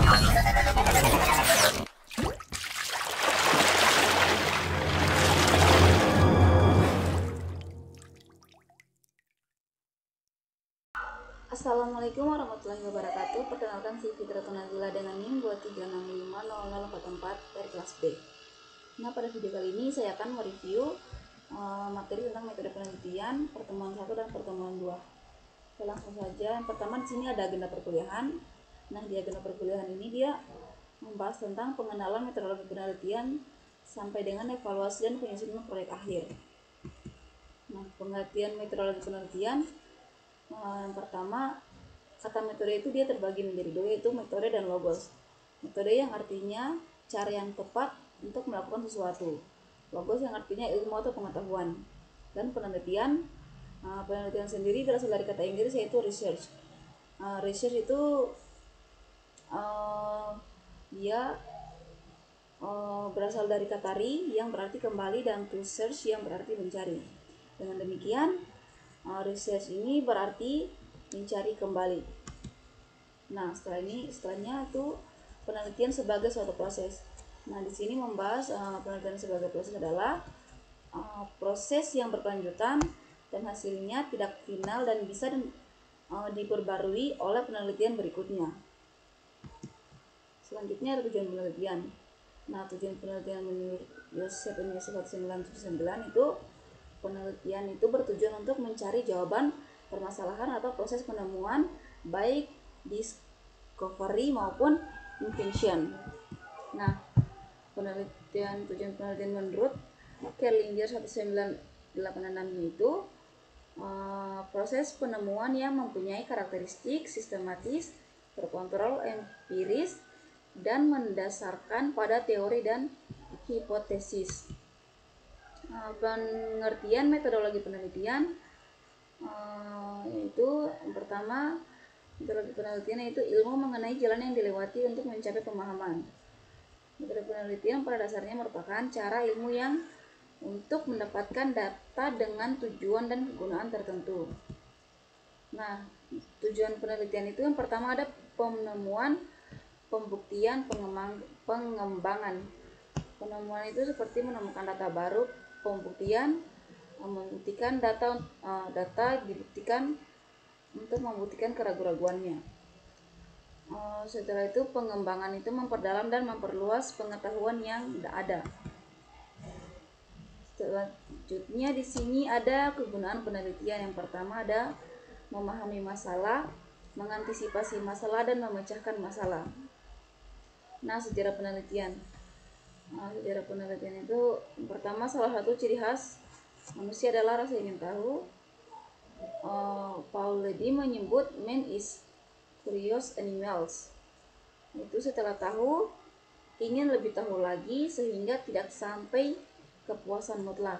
Assalamualaikum warahmatullahi wabarakatuh. Perkenalkan saya Fitratul Nazila dengan NIM 236500044 dari kelas B. Nah, pada video kali ini saya akan mereview materi tentang metode penelitian pertemuan 1 dan pertemuan 2. Oke, langsung saja. Yang pertama di sini ada agenda perkuliahan. Nah, di agenda perkuliahan ini dia membahas tentang pengenalan metodologi penelitian sampai dengan evaluasi dan penyusunan proyek akhir. Nah, pengertian metodologi penelitian, yang pertama, kata metode itu dia terbagi menjadi dua, yaitu metode dan logos. Metode yang artinya cara yang tepat untuk melakukan sesuatu. Logos yang artinya ilmu atau pengetahuan. Dan penelitian, penelitian sendiri berasal dari kata Inggris yaitu research. Research itu dia berasal dari kata re yang berarti kembali dan to search yang berarti mencari. Dengan demikian, research ini berarti mencari kembali. Nah, setelahnya itu penelitian sebagai suatu proses. Nah, di sini membahas penelitian sebagai proses adalah proses yang berkelanjutan dan hasilnya tidak final dan bisa diperbarui oleh penelitian berikutnya. Selanjutnya ada tujuan penelitian. Nah, tujuan penelitian menurut Yosef 1979 itu penelitian itu bertujuan untuk mencari jawaban permasalahan atau proses penemuan baik discovery maupun invention. Nah, tujuan penelitian menurut Kerlinger 1986 itu proses penemuan yang mempunyai karakteristik sistematis, terkontrol, empiris, dan mendasarkan pada teori dan hipotesis. Pengertian metodologi penelitian yaitu yang pertama, metodologi penelitian yaitu ilmu mengenai jalan yang dilewati untuk mencapai pemahaman. Metode penelitian pada dasarnya merupakan cara ilmu yang untuk mendapatkan data dengan tujuan dan kegunaan tertentu. Nah, tujuan penelitian itu yang pertama ada penemuan, pembuktian, pengembangan. Penemuan itu seperti menemukan data baru, pembuktian, membuktikan data dibuktikan untuk membuktikan keraguan-raguannya. Setelah itu pengembangan itu memperdalam dan memperluas pengetahuan yang ada. Selanjutnya di sini ada kegunaan penelitian. Yang pertama ada memahami masalah, mengantisipasi masalah, dan memecahkan masalah. Nah, sejarah penelitian. Sejarah penelitian itu yang pertama, salah satu ciri khas manusia adalah rasa ingin tahu. Paul Ledy menyebut man is curious animals. Itu setelah tahu, ingin lebih tahu lagi sehingga tidak sampai kepuasan mutlak.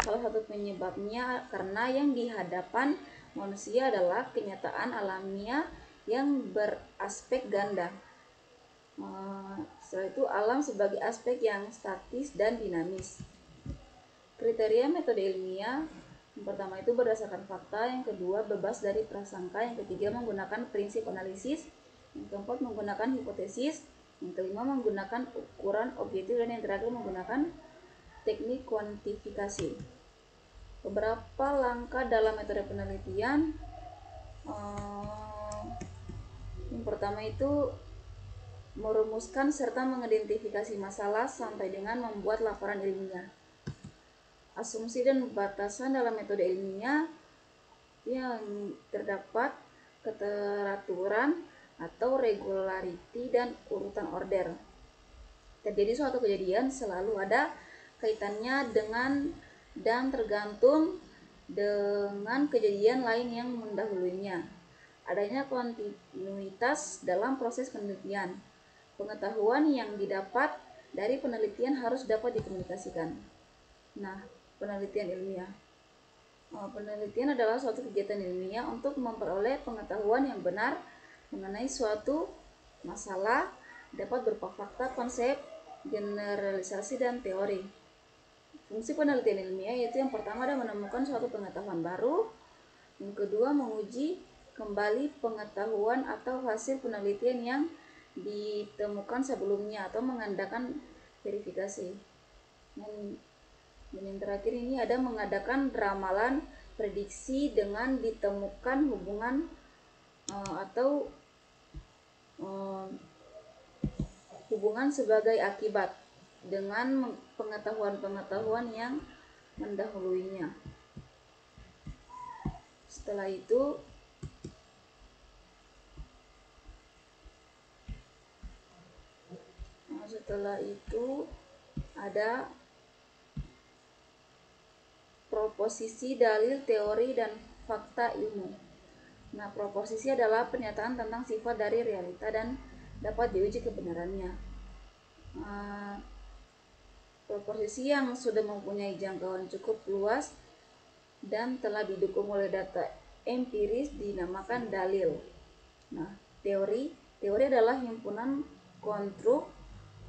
Salah satu penyebabnya karena yang dihadapan manusia adalah kenyataan alamiah yang beraspek ganda. Setelah itu alam sebagai aspek yang statis dan dinamis. Kriteria metode ilmiah, yang pertama itu berdasarkan fakta, yang kedua bebas dari prasangka, yang ketiga menggunakan prinsip analisis, yang keempat menggunakan hipotesis, yang kelima menggunakan ukuran objektif, dan yang terakhir menggunakan teknik kuantifikasi. Beberapa langkah dalam metode penelitian, yang pertama itu merumuskan serta mengidentifikasi masalah sampai dengan membuat laporan ilmiah. Asumsi dan batasan dalam metode ilmiah yang terdapat keteraturan atau regularity dan urutan order. Terjadi suatu kejadian selalu ada kaitannya dengan dan tergantung dengan kejadian lain yang mendahulunya. Adanya kontinuitas dalam proses penelitian. Pengetahuan yang didapat dari penelitian harus dapat dikomunikasikan. Nah, penelitian ilmiah. Penelitian adalah suatu kegiatan ilmiah untuk memperoleh pengetahuan yang benar mengenai suatu masalah, dapat berupa fakta, konsep, generalisasi, dan teori. Fungsi penelitian ilmiah yaitu yang pertama adalah menemukan suatu pengetahuan baru, yang kedua menguji kembali pengetahuan atau hasil penelitian yang ditemukan sebelumnya atau mengadakan verifikasi. Dan yang terakhir ini ada mengadakan ramalan prediksi dengan ditemukan hubungan atau hubungan sebagai akibat dengan pengetahuan-pengetahuan yang mendahuluinya. Setelah itu ada proposisi, dalil, teori, dan fakta ilmu. Nah, proposisi adalah pernyataan tentang sifat dari realita dan dapat diuji kebenarannya. Proposisi yang sudah mempunyai jangkauan cukup luas dan telah didukung oleh data empiris dinamakan dalil. Nah, teori adalah himpunan konstruk,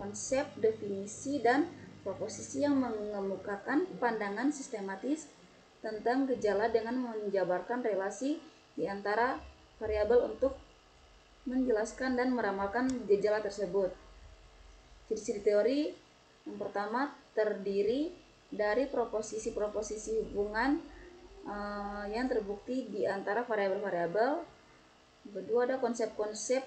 konsep, definisi, dan proposisi yang mengemukakan pandangan sistematis tentang gejala dengan menjabarkan relasi di antara variabel untuk menjelaskan dan meramalkan gejala tersebut. Ciri-ciri teori yang pertama terdiri dari proposisi-proposisi hubungan yang terbukti di antara variabel-variabel. Kedua, ada konsep-konsep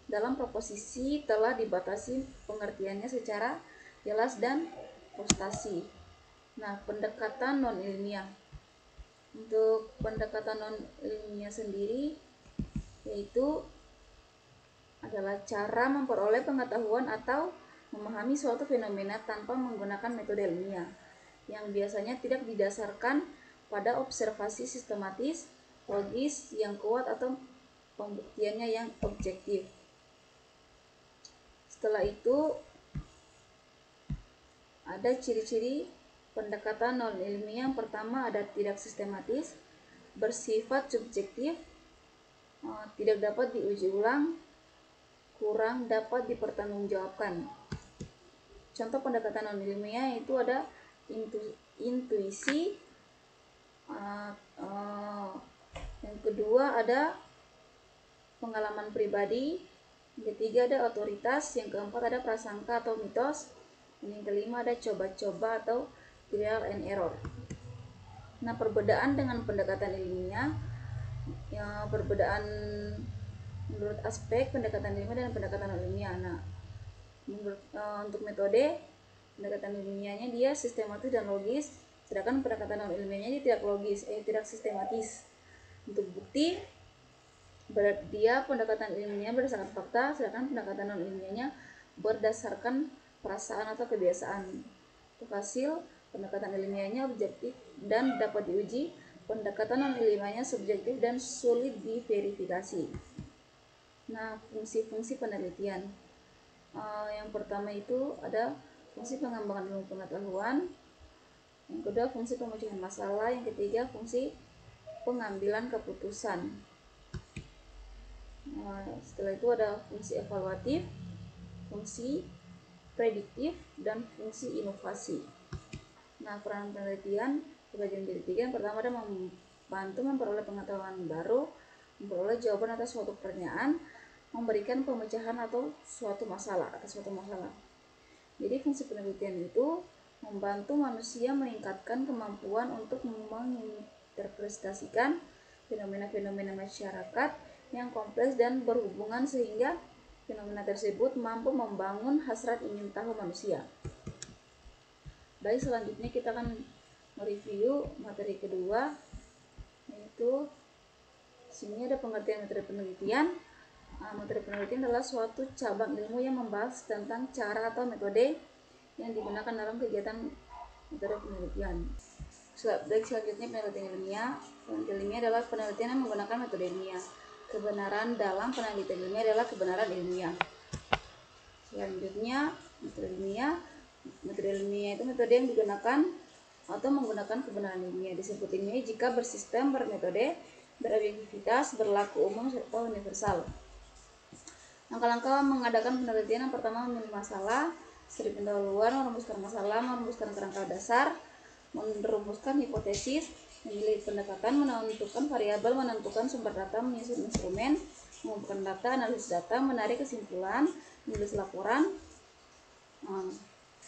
dalam proposisi telah dibatasi pengertiannya secara jelas dan frustasi. Nah, pendekatan non-ilmiah. Untuk pendekatan non-ilmiah sendiri yaitu adalah cara memperoleh pengetahuan atau memahami suatu fenomena tanpa menggunakan metode ilmiah yang biasanya tidak didasarkan pada observasi sistematis, logis yang kuat atau pembuktiannya yang objektif. Setelah itu ada ciri-ciri pendekatan non-ilmiah. Yang pertama ada tidak sistematis, bersifat subjektif, tidak dapat diuji ulang, kurang dapat dipertanggungjawabkan. Contoh pendekatan non-ilmiah itu ada intuisi, yang kedua ada pengalaman pribadi, yang ketiga ada otoritas, yang keempat ada prasangka atau mitos, dan yang kelima ada coba-coba atau trial and error. Nah, perbedaan dengan pendekatan ilmiah, perbedaan menurut aspek pendekatan ilmiah dan pendekatan ilmiah. Nah, untuk metode pendekatan ilmiahnya dia sistematis dan logis, sedangkan pendekatan ilmiahnya dia tidak sistematis. Untuk bukti dia pendekatan ilmiah berdasarkan fakta, sedangkan pendekatan non ilmiahnya berdasarkan perasaan atau kebiasaan. Untuk hasil, pendekatan ilmiahnya objektif dan dapat diuji, pendekatan non ilmiahnya subjektif dan sulit diverifikasi. Nah, fungsi-fungsi penelitian. Yang pertama itu ada fungsi pengembangan ilmu pengetahuan, yang kedua fungsi pemecahan masalah, yang ketiga fungsi pengambilan keputusan. Setelah itu ada fungsi evaluatif, fungsi prediktif, dan fungsi inovasi. Nah, peran penelitian dibagi menjadi tiga. Yang pertama ada membantu memperoleh pengetahuan baru, memperoleh jawaban atas suatu pertanyaan, memberikan pemecahan atau suatu masalah. Jadi fungsi penelitian itu membantu manusia meningkatkan kemampuan untuk menginterpretasikan fenomena-fenomena masyarakat yang kompleks dan berhubungan sehingga fenomena tersebut mampu membangun hasrat ingin tahu manusia. Baik, selanjutnya kita akan mereview materi kedua, yaitu sini ada pengertian metode penelitian. Metode penelitian adalah suatu cabang ilmu yang membahas tentang cara atau metode yang digunakan dalam kegiatan metode penelitian. Baik, selanjutnya penelitian ilmiah. Penelitian ilmiah adalah penelitian yang menggunakan metode ilmiah. Kebenaran dalam penelitian ilmiah adalah kebenaran ilmiah. Selanjutnya metode ilmiah. Metode ilmiah itu metode yang digunakan atau menggunakan kebenaran ilmiah. Disebut ilmiah jika bersistem, bermetode, berobjektivitas, berlaku umum, serta universal. Langkah-langkah mengadakan penelitian: yang pertama memilih masalah, studi pendahuluan, merumuskan masalah, merumuskan kerangka dasar, merumuskan hipotesis, memilih pendekatan, menentukan variabel, menentukan sumber data, menyusun instrumen, mengumpulkan data, analisis data, menarik kesimpulan, menulis laporan.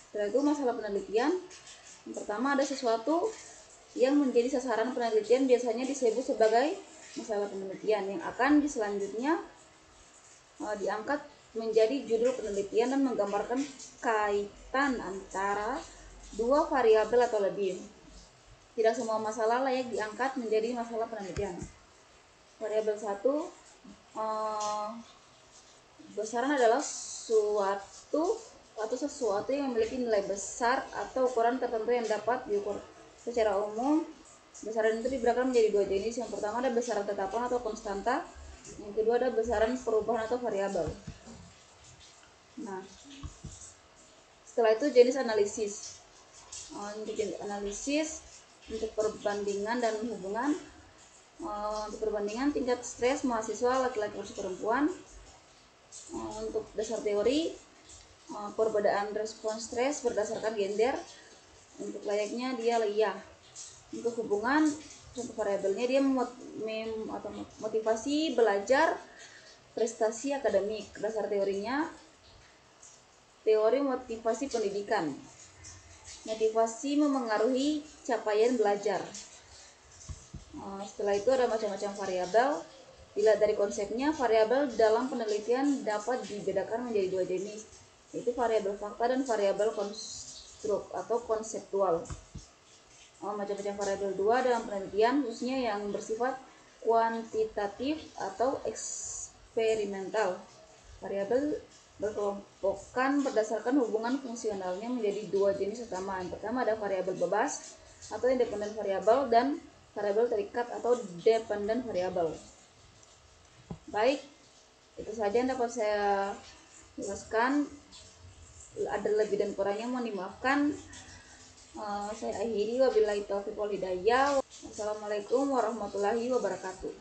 Setelah itu masalah penelitian. Yang pertama, ada sesuatu yang menjadi sasaran penelitian biasanya disebut sebagai masalah penelitian yang akan selanjutnya diangkat menjadi judul penelitian dan menggambarkan kaitan antara dua variabel atau lebih. Tidak semua masalah layak diangkat menjadi masalah penelitian. Variabel 1, besaran adalah sesuatu yang memiliki nilai besar atau ukuran tertentu yang dapat diukur. Secara umum, besaran itu diberikan menjadi dua jenis. Yang pertama ada besaran tetapan atau konstanta. Yang kedua ada besaran perubahan atau variabel. Nah, setelah itu jenis analisis. Untuk jenis analisis, untuk perbandingan dan hubungan. Untuk perbandingan tingkat stres mahasiswa laki-laki versus perempuan. Untuk dasar teori, perbedaan respons stres berdasarkan gender. Untuk layaknya dia iya. Untuk hubungan, contoh variabelnya dia motivasi belajar, prestasi akademik. Dasar teorinya teori motivasi pendidikan. Motivasi memengaruhi capaian belajar. Setelah itu ada macam-macam variabel. Dilihat dari konsepnya, variabel dalam penelitian dapat dibedakan menjadi dua jenis, yaitu variabel fakta dan variabel konstruk atau konseptual. Macam-macam variabel 2 dalam penelitian khususnya yang bersifat kuantitatif atau eksperimental. Variabel berkelompokkan berdasarkan hubungan fungsionalnya menjadi dua jenis utama. Yang pertama ada variabel bebas atau independen variabel dan variabel terikat atau dependent variabel. Baik, itu saja yang dapat saya jelaskan. Ada lebih dan kurangnya mohon dimaafkan. Saya akhiri, wabillahi taufiq wal hidayah. Wassalamualaikum warahmatullahi wabarakatuh.